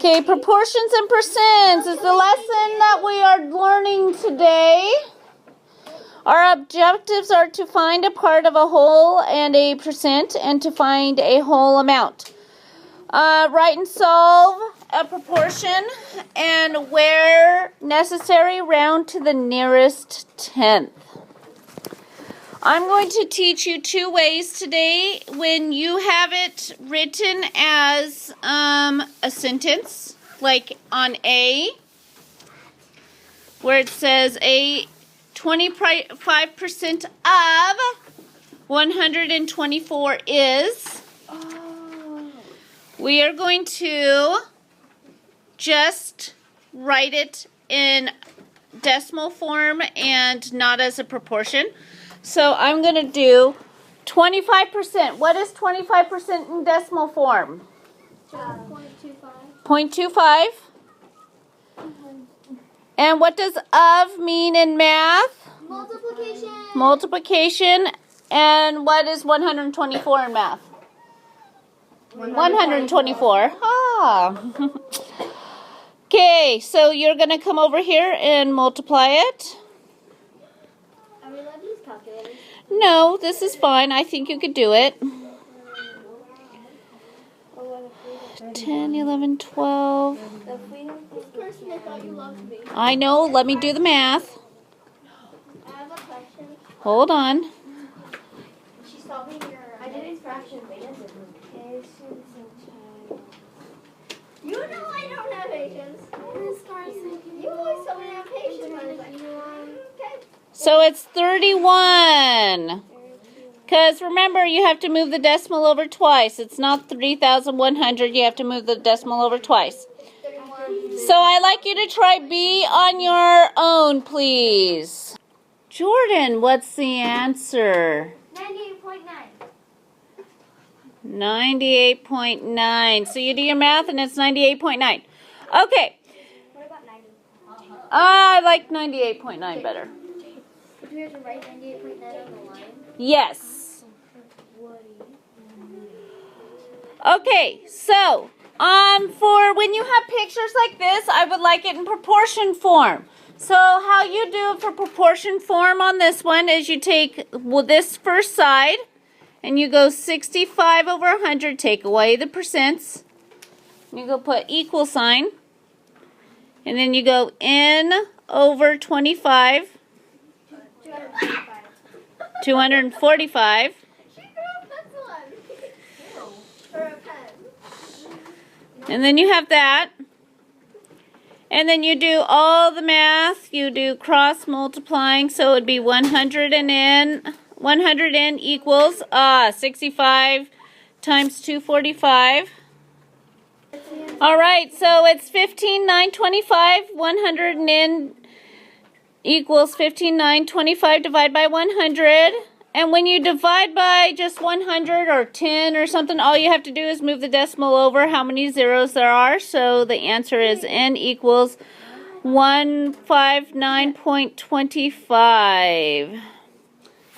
Okay, proportions and percents is the lesson that we are learning today. Our objectives are to find a part of a whole and a percent, and to find a whole amount. Write and solve a proportion, and where necessary, round to the nearest tenth. I'm going to teach you two ways today. When you have it written as a sentence, like on A, where it says a 25% of 124 is, we are going to just write it in decimal form and not as a proportion. So I'm going to do 25%. What is 25% in decimal form? 0.25. And what does of mean in math? Multiplication. Multiplication. And what is 124 in math? 124. Ah. Okay, so you're going to come over here and multiply it. Are we allowed to use calculators? No, this is fine. I think you could do it. 10, 11, 12. This person, I thought you loved me. I know. Let me do the math. I have a question. Hold on. She's solving your... I did fraction patience. You know I don't have patience. You always tell me I have patience. Okay. So it's 31. Because remember, you have to move the decimal over twice. It's not 3,100. You have to move the decimal over twice. 31. So I'd like you to try B on your own, please. Jordan, what's the answer? 98.9. 98.9. So you do your math and it's 98.9. Okay. What about 90? I like 98.9 better. Do we have to write 98.9 on the line? Yes. Okay, so for when you have pictures like this, I would like it in proportion form. So how you do it for proportion form on this one is you take this first side and you go 65 over 100, take away the percents. You go put equal sign. And then you go n over 25. 245. She threw a pencil at me. Or a pen. And then you have that. And then you do all the math. You do cross multiplying. So it would be 100 and n. 100 n equals 65 times 245. All right, so it's 15,925. 100 n equals 15,925 divided by 100. And when you divide by just 100 or 10 or something, all you have to do is move the decimal over how many zeros there are. So the answer is n equals 159.25.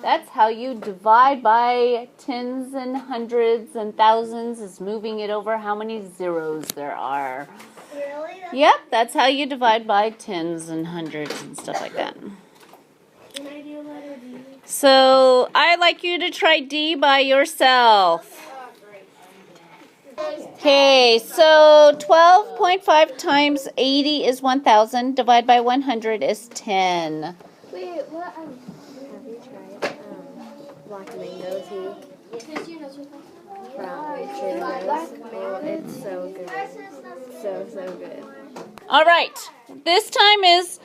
That's how you divide by tens and hundreds and thousands, is moving it over how many zeros there are. Really? Yep, that's how you divide by tens and hundreds and stuff like that. Can I do letter D? So I'd like you to try D by yourself. Okay, so 12.5 times 80 is 1,000. Divide by 100 is 10. Wait, what? Have you tried black mango tea from Trader Joe's? Oh, it's so good. So good. All right, this time is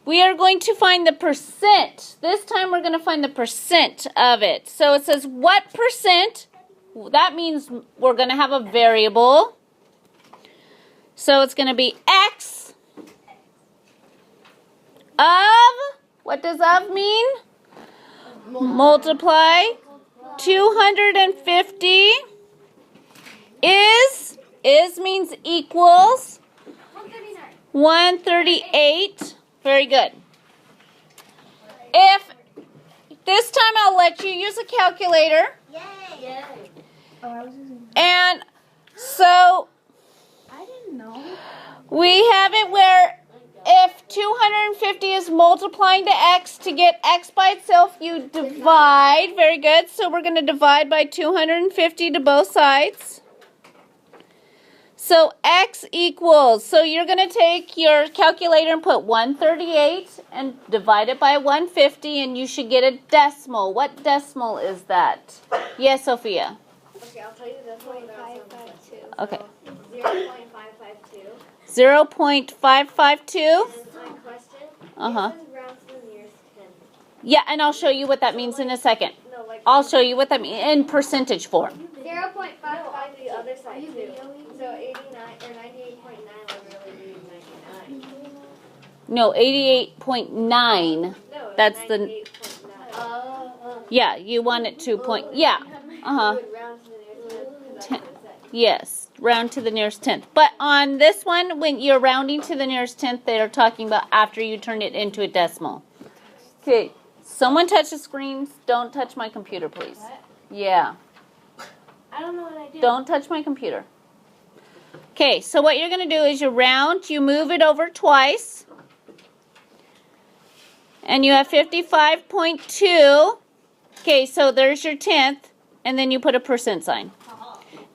we are going to find the percent. This time we're going to find the percent of it. So it says what percent? That means we're going to have a variable. So it's going to be x of, what does of mean? Multiply 250 is means equals 138. Very good. If this time I'll let you use a calculator. Yay! Oh, I was using. And so I didn't We have it where if 250 is multiplying to x, to get x by itself, you divide. Very good. So we're going to divide by 250 to both sides. So x equals, so you're going to take your calculator and put 138 and divide it by 150, and you should get a decimal. What decimal is that? Yes, Sophia. Okay, I'll tell you the decimal. 0.552. Okay. 0.552. 0.552. My question. Uh-huh. This is round to the nearest tenth. Yeah, and I'll show you what that means in a second. No, like I'll show you what that means in percentage form. 0.5 on the other side too. So 89 or 98.9 would really be 99. No, 88.9. No, That's the 98.9. yeah. You want it to point. Yeah. Uh huh. Would round to the nearest tenth because that's what it said. Yes. Round to the nearest tenth. But on this one, when you're rounding to the nearest tenth, they are talking about after you turn it into a decimal. Okay. Someone touch the screens. Don't touch my computer, please. What? Yeah. I don't know what I did. Don't touch my computer. Okay, so what you're going to do is you round, you move it over twice, and you have 55.2. Okay, so there's your tenth, and then you put a percent sign.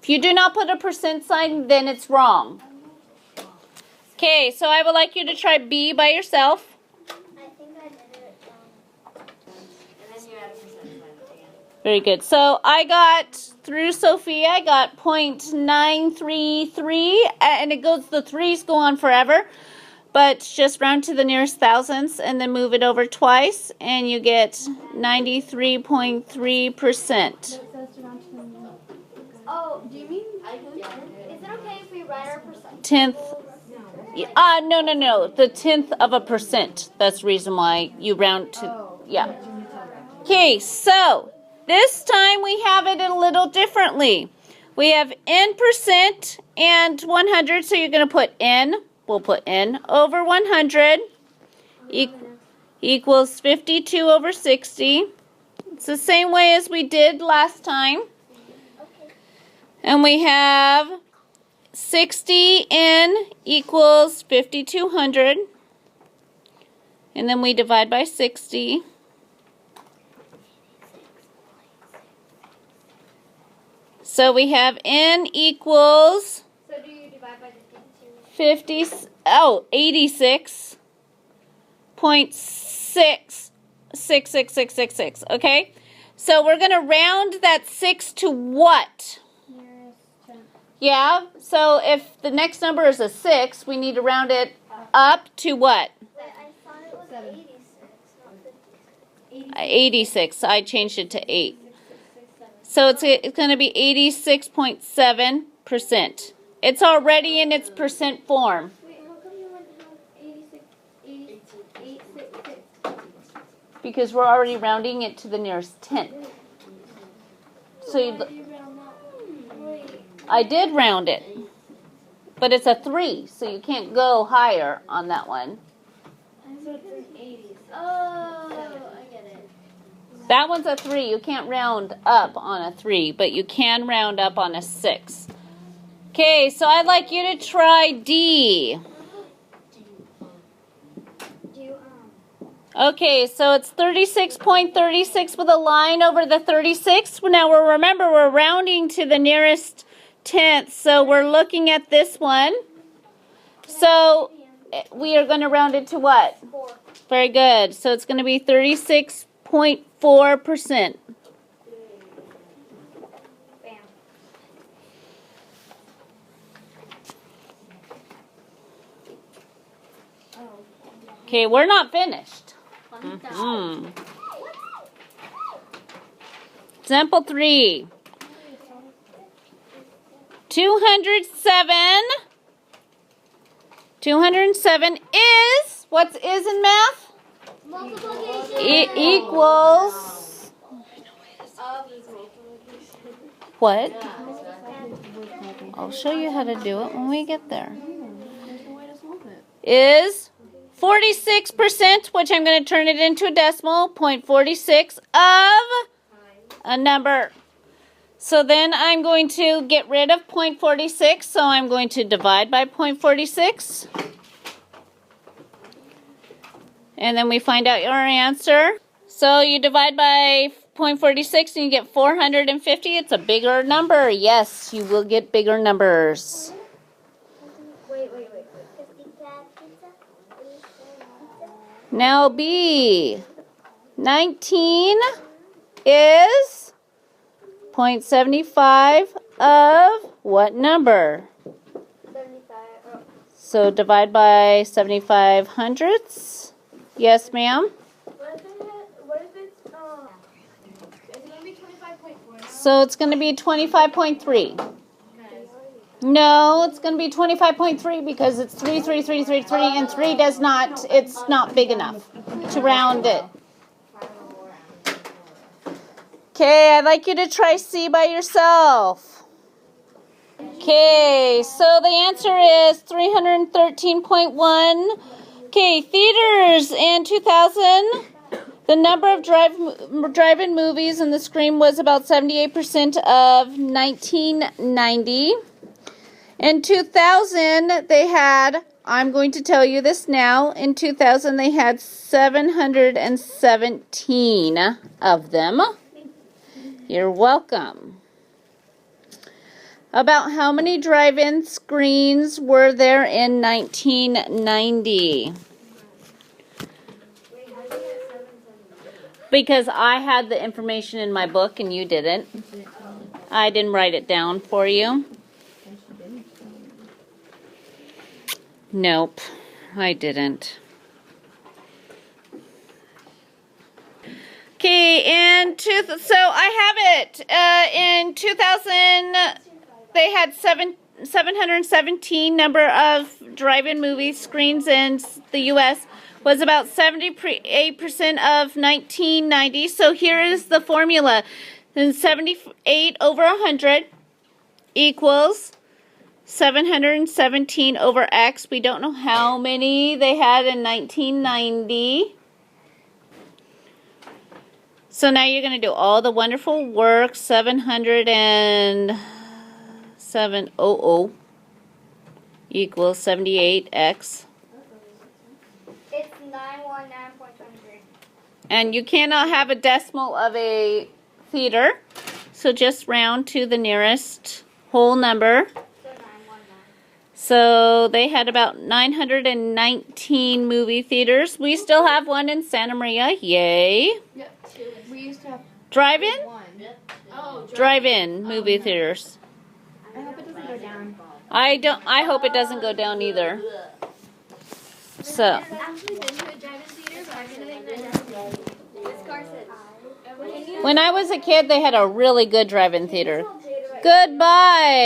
If you do not put a percent sign, then it's wrong. Okay, so I would like you to try B by yourself. I think I did it wrong. And then you add a percent sign again. Very good. So I got, through Sophia, I got 0.933, and it goes, the threes go on forever, but just round to the nearest thousandths and then move it over twice, and you get 93.3%. Oh, do you mean? Is it okay if we write our percent? Tenth. No. The tenth of a percent. That's the reason why you round to, yeah. Okay, so this time we have it a little differently. We have n percent and 100, so you're going to put n. We'll put n over 100 equals 52 over 60. It's the same way as we did last time. And we have 60n equals 5200. And then we divide by 60. So we have n equals So do you divide by the 86.66666. Okay? So we're going to round that 6 to what? Yeah, so if the next number is a 6, we need to round it up to what? I thought it was 86, not 56. 86. I changed it to 8. So it's going to be 86.7%. It's already in its percent form. Wait, how come you went to 86? Because we're already rounding it to the nearest tenth. So Why did you round that? Wait. I did round it. But it's a 3, so you can't go higher on that one. So it's an 80s. Oh, I get it. That one's a 3. You can't round up on a 3, but you can round up on a 6. Okay, so I'd like you to try D. Okay, so it's 36.36 with a line over the 36. Now remember, we're rounding to the nearest tenth, so we're looking at this one. So we are going to round it to what? 4. Very good. So it's going to be 36.4%. Bam. Okay, we're not finished. Example 3. 207 is, what's is in math? Multiplication. Equals, what? I'll show you how to do it when we get there. Is 46%, which I'm going to turn it into a decimal, 0.46 of a number. So then I'm going to get rid of 0.46, so I'm going to divide by 0.46. And then we find out our answer. So you divide by 0.46 and you get 450. It's a bigger number. Yes, you will get bigger numbers. Wait. Now B. 19 is 0.75 of what number? 75. Oh. So divide by 75 hundredths. Yes, ma'am. What if it's is it gonna be 25.4? So it's going to be 25.3. No, it's going to be 25.3 because it's 3, 3, 3, 3, 3, and 3 does not, it's not big enough to round it. Okay, I'd like you to try C by yourself. Okay, so the answer is 313.1. Okay, theaters in 2000, the number of drive-in movies in the screen was about 78% of 1990. In 2000, they had, I'm going to tell you this now, in 2000 they had 717 of them. You're welcome. About how many drive-in screens were there in 1990? Because I had the information in my book and you didn't. I didn't write it down for you. Nope, I didn't. Okay, so I have it. In 2000, they had 717 number of drive-in movie screens in the U.S. was about 78% of 1990. So here is the formula. Then 78 over 100 equals 717 over X. We don't know how many they had in 1990. So now you're going to do all the wonderful work. 700 equals 78X. It's 919.23. And you cannot have a decimal of a theater. So just round to the nearest whole number. So they had about 919 movie theaters. We still have one in Santa Maria. Yay. Yep, 2. We used to have Drive-in? 1. Oh, Drive-in movie theaters. I hope it doesn't go down. I hope it doesn't go down either. So, I've actually been to a drive-in theater, but I'm gonna make that Miss Carson. when I was a kid, they had a really good drive-in theater. Goodbye.